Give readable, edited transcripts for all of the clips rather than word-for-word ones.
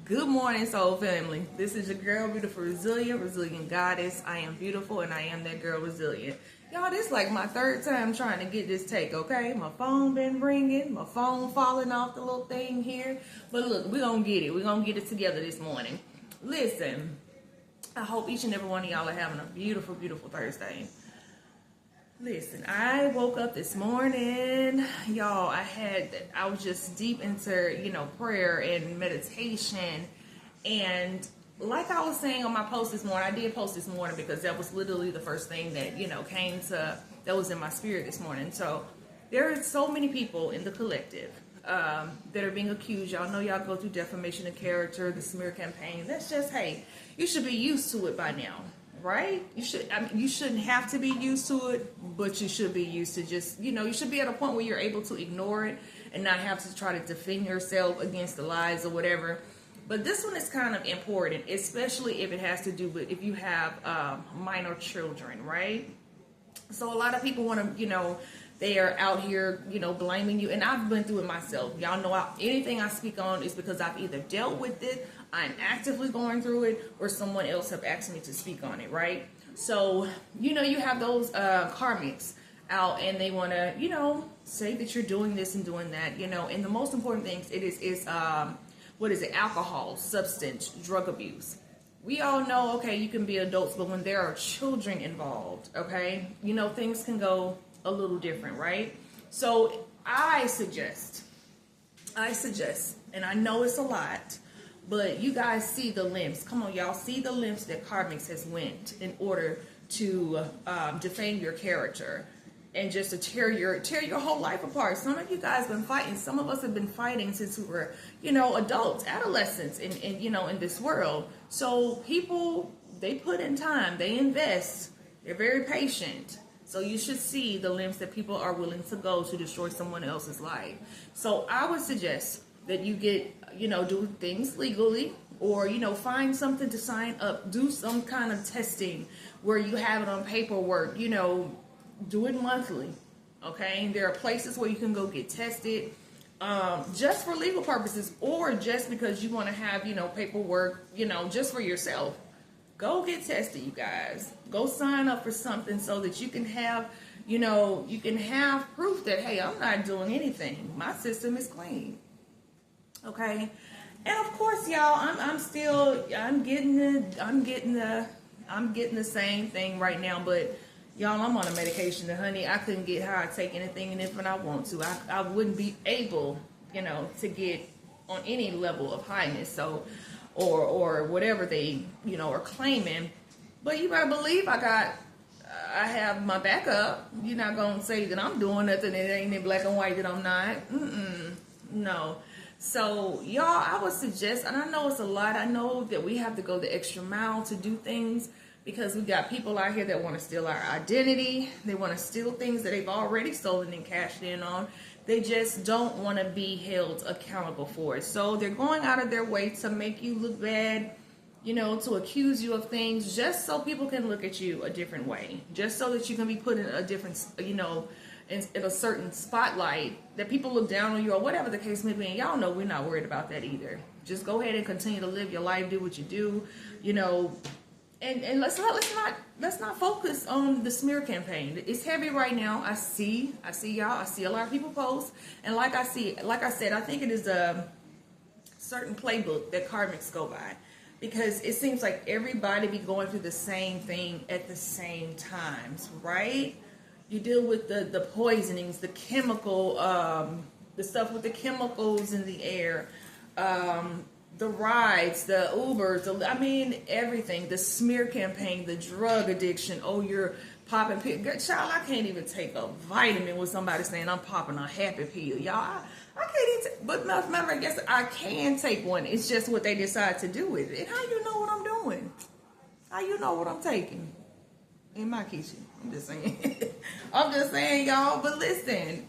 Good morning, soul family. This is your girl, beautiful, resilient goddess. I am beautiful and I am that girl resilient. Y'all, this is like my third time trying to get this take, okay? My phone been ringing, my phone falling off the little thing here. But look, we're going to get it. We're going to get it together this morning. Listen, I hope each and every one of y'all are having a beautiful, beautiful Thursday. Listen, I woke up this morning, y'all. I was just deep into, prayer and meditation. And like I was saying on my post this morning, I did post this morning because that was literally the first thing that, that was in my spirit this morning. So there are so many people in the collective that are being accused. Y'all know y'all go through defamation of character, the smear campaign. That's just, hey, you should be used to it by now. Right? You shouldn't have to be used to it, but you should be used to just, you should be at a point where you're able to ignore it and not have to try to defend yourself against the lies or whatever. But this one is kind of important, especially if it has to do with if you have minor children, right? So a lot of people want to, they are out here, blaming you. And I've been through it myself. Y'all know anything I speak on is because I've either dealt with it, I'm actively going through it, or someone else have asked me to speak on it, right? So, you have those karmics out and they want to, say that you're doing this and doing that, and the most important things is alcohol, substance, drug abuse. We all know, okay, you can be adults, but when there are children involved, okay, things can go a little different, right? So I suggest, and I know it's a lot, but you guys see the lengths. Come on, y'all, see the lengths that karmics has went in order to defame your character and just to tear your whole life apart. Some of you guys been fighting. Some of us have been fighting since we were, adults, adolescents in this world. So people, they put in time, they invest, they're very patient. So you should see the lengths that people are willing to go to destroy someone else's life. So I would suggest that you get, do things legally, or, find something to sign up, do some kind of testing where you have it on paperwork, do it monthly. Okay. There are places where you can go get tested, just for legal purposes, or just because you want to have, paperwork, just for yourself. Go get tested, you guys. Go sign up for something so that you can have, you can have proof that, hey, I'm not doing anything. My system is clean. Okay. And of course, y'all, I'm getting the same thing right now, but y'all, I'm on a medication, and honey, I couldn't get high take anything, and if I want to, I wouldn't be able, to get on any level of highness. So, or whatever they, are claiming. But you better believe I have my backup. You're not going to say that I'm doing nothing that ain't in black and white that I'm not. No. So, y'all, I would suggest, and I know it's a lot. I know that we have to go the extra mile to do things because we got people out here that want to steal our identity. They want to steal things that they've already stolen and cashed in on. They just don't want to be held accountable for it. So they're going out of their way to make you look bad, to accuse you of things just so people can look at you a different way. Just so that you can be put in a different, in a certain spotlight that people look down on you or whatever the case may be. And y'all know we're not worried about that either. Just go ahead and continue to live your life, do what you do, And let's not focus on the smear campaign. It's heavy right now. I see y'all. I see a lot of people post, and like I said, I think it is a certain playbook that karmics go by, because it seems like everybody be going through the same thing at the same times, right? You deal with the poisonings, the chemical, the stuff with the chemicals in the air. The rides, the Ubers, everything, the smear campaign, the drug addiction. Oh, you're popping pills. Child, I can't even take a vitamin with somebody saying I'm popping a happy pill. Y'all, I can't even but matter I guess I can take one. It's just what they decide to do with it. How you know what I'm doing? How you know what I'm taking? In my kitchen. I'm just saying. Y'all, but listen.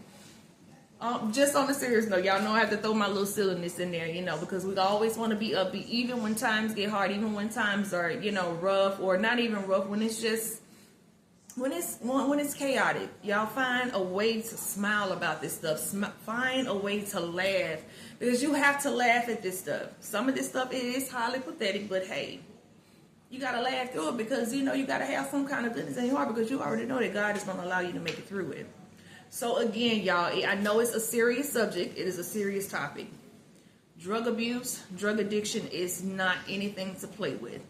Just on a serious note, y'all know I have to throw my little silliness in there, because we always want to be upbeat, even when times get hard, even when times are, rough, or not even rough, when it's just when it's chaotic, y'all find a way to smile about this stuff. Find a way to laugh, because you have to laugh at this stuff. Some of this stuff is highly pathetic, but hey, you gotta laugh through it, because you gotta have some kind of goodness in your heart, because you already know that God is gonna allow you to make it through it. So again, y'all, I know it's a serious subject. It is a serious topic. Drug abuse, drug addiction is not anything to play with.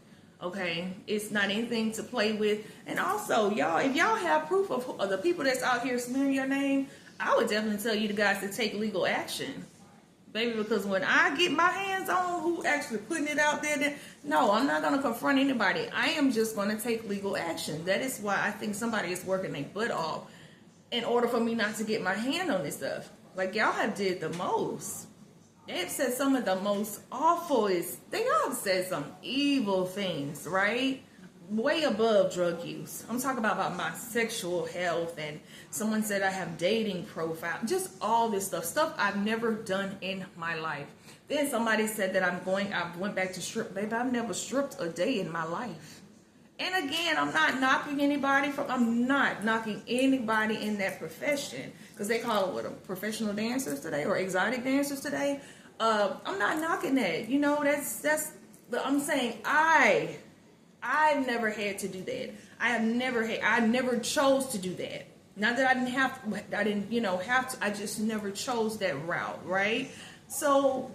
Okay, it's not anything to play with. And also, y'all, if y'all have proof of the people that's out here smearing your name, I would definitely tell you guys to take legal action, baby. Because when I get my hands on who actually putting it out there, then no, I'm not gonna confront anybody. I am just gonna take legal action. That is why I think somebody is working their butt off in order for me not to get my hand on this stuff. Like, y'all have did the most. They've said some of the most awfulest, they all have said some evil things, right? Way above drug use. I'm talking about my sexual health, and someone said I have dating profile, just all this stuff I've never done in my life. Then somebody said that I went back to strip. Baby, I've never stripped a day in my life. And again, I'm not knocking anybody in that profession, because they call it professional dancers today, or exotic dancers today. I'm not knocking that. But I'm saying I've never had to do that. I never chose to do that. Not that I didn't have to. I just never chose that route, right? So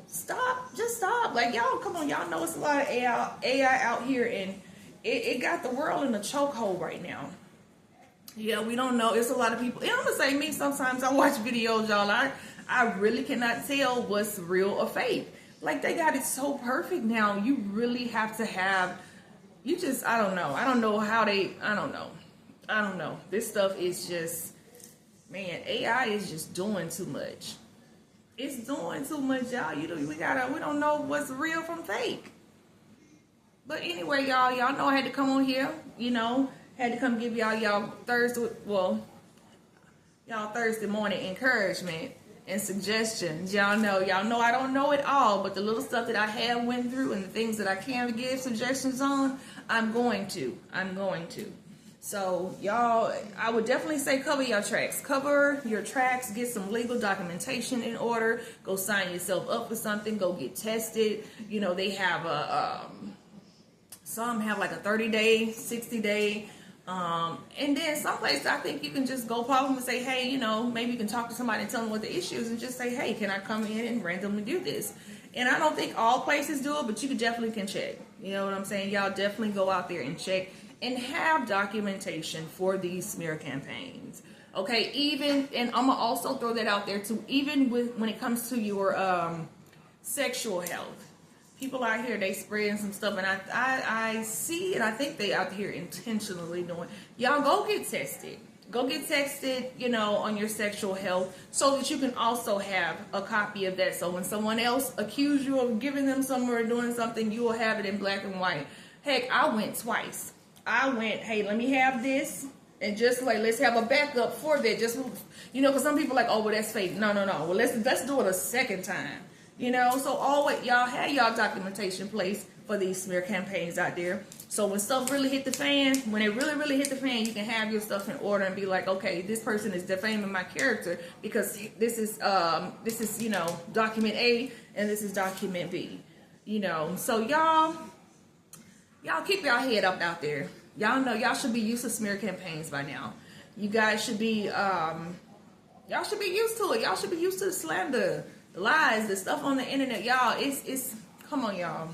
just stop. Like, y'all, come on, y'all know it's a lot of AI out here, and it got the world in a chokehold right now. Yeah, we don't know. It's a lot of people. And I'm gonna say, me, sometimes I watch videos, y'all. I really cannot tell what's real or fake. Like, they got it so perfect now. You really have to have. I don't know. I don't know how they. I don't know. This stuff is just, man. AI is just doing too much. It's doing too much, y'all. We don't know what's real from fake. But anyway, y'all know I had to come on here, had to come give y'all Thursday morning encouragement and suggestions. Y'all know I don't know it all, but the little stuff that I have went through and the things that I can give suggestions on, I'm going to. So y'all, I would definitely say cover your tracks. Cover your tracks, get some legal documentation in order, go sign yourself up for something, go get tested. They have some have like a 30-day, 60-day, and then some places I think you can just go call them and say, hey, maybe you can talk to somebody and tell them what the issue is, and just say, hey, can I come in and randomly do this? And I don't think all places do it, but you definitely can check. You know what I'm saying? Y'all definitely go out there and check and have documentation for these smear campaigns. Okay, and I'm gonna also throw that out there too, even when it comes to your sexual health. People out here, they spreading some stuff, and I see, and I think they out here intentionally doing. Y'all go get tested. Go get tested, on your sexual health, so that you can also have a copy of that. So when someone else accuses you of giving them something or doing something, you will have it in black and white. Heck, I went twice. Hey, let me have this, and just like, let's have a backup for that. Just, because some people are like, oh, well, that's fake. No. Well, let's do it a second time. So always, y'all have y'all documentation place for these smear campaigns out there. So when stuff really hit the fan, when it really, really hit the fan, you can have your stuff in order and be like, okay, this person is defaming my character because this is document A and this is document B. So y'all keep y'all head up out there. Y'all know y'all should be used to smear campaigns by now. You guys should be y'all should be used to it. Y'all should be used to the slander, the lies, the stuff on the internet. Y'all, it's come on, y'all.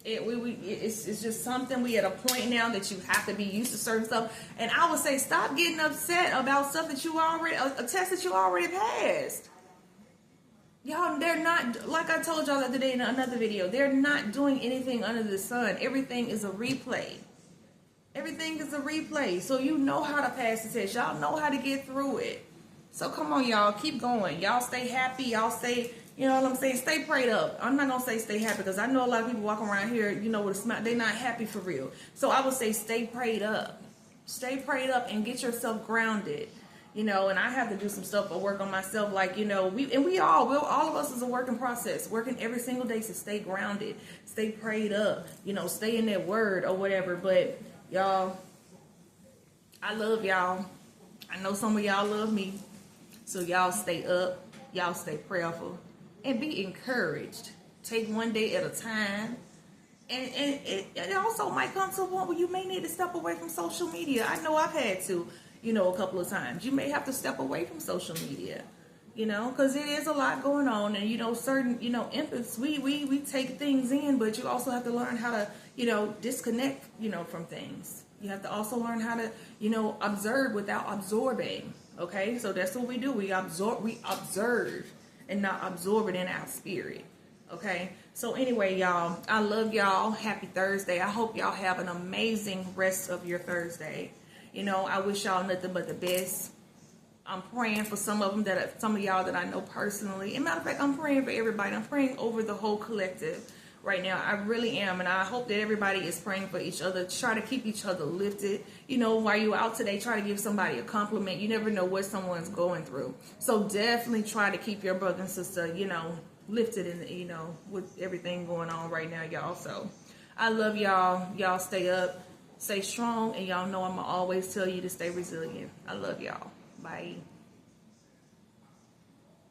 It's just something. We at a point now that you have to be used to certain stuff. And I would say stop getting upset about stuff that you already, a test that you already passed. Y'all, they're not, like I told y'all the other day in another video, they're not doing anything under the sun. Everything is a replay. Everything is a replay. So you know how to pass the test. Y'all know how to get through it. So come on, y'all. Keep going. Y'all stay happy. Y'all stay, stay prayed up. I'm not going to say stay happy because I know a lot of people walking around here, with a smile. They're not happy for real. So I would say stay prayed up. Stay prayed up and get yourself grounded. And I have to do some stuff or work on myself. Like, all of us is a working process, working every single day to stay grounded, stay prayed up, stay in that word or whatever. But y'all, I love y'all. I know some of y'all love me. So y'all stay up. Y'all stay prayerful. And be encouraged. Take one day at a time. And it also might come to a point where you may need to step away from social media. I know I've had to, a couple of times. You may have to step away from social media, because it is a lot going on. And, certain, infants, we take things in, but you also have to learn how to, disconnect, from things. You have to also learn how to, observe without absorbing. Okay, so that's what we do. We observe and not absorb it in our spirit. Okay, so anyway, y'all, I love y'all. Happy Thursday. I hope y'all have an amazing rest of your Thursday. I wish y'all nothing but the best. I'm praying for some of y'all that I know personally. And matter of fact, I'm praying for everybody. I'm praying over the whole collective right now. I really am. And I hope that everybody is praying for each other. Try to keep each other lifted. While you're out today, try to give somebody a compliment. You never know what someone's going through. So definitely try to keep your brother and sister, lifted and, with everything going on right now, y'all. So I love y'all. Y'all stay up, stay strong. And y'all know I'm going to always tell you to stay resilient. I love y'all. Bye.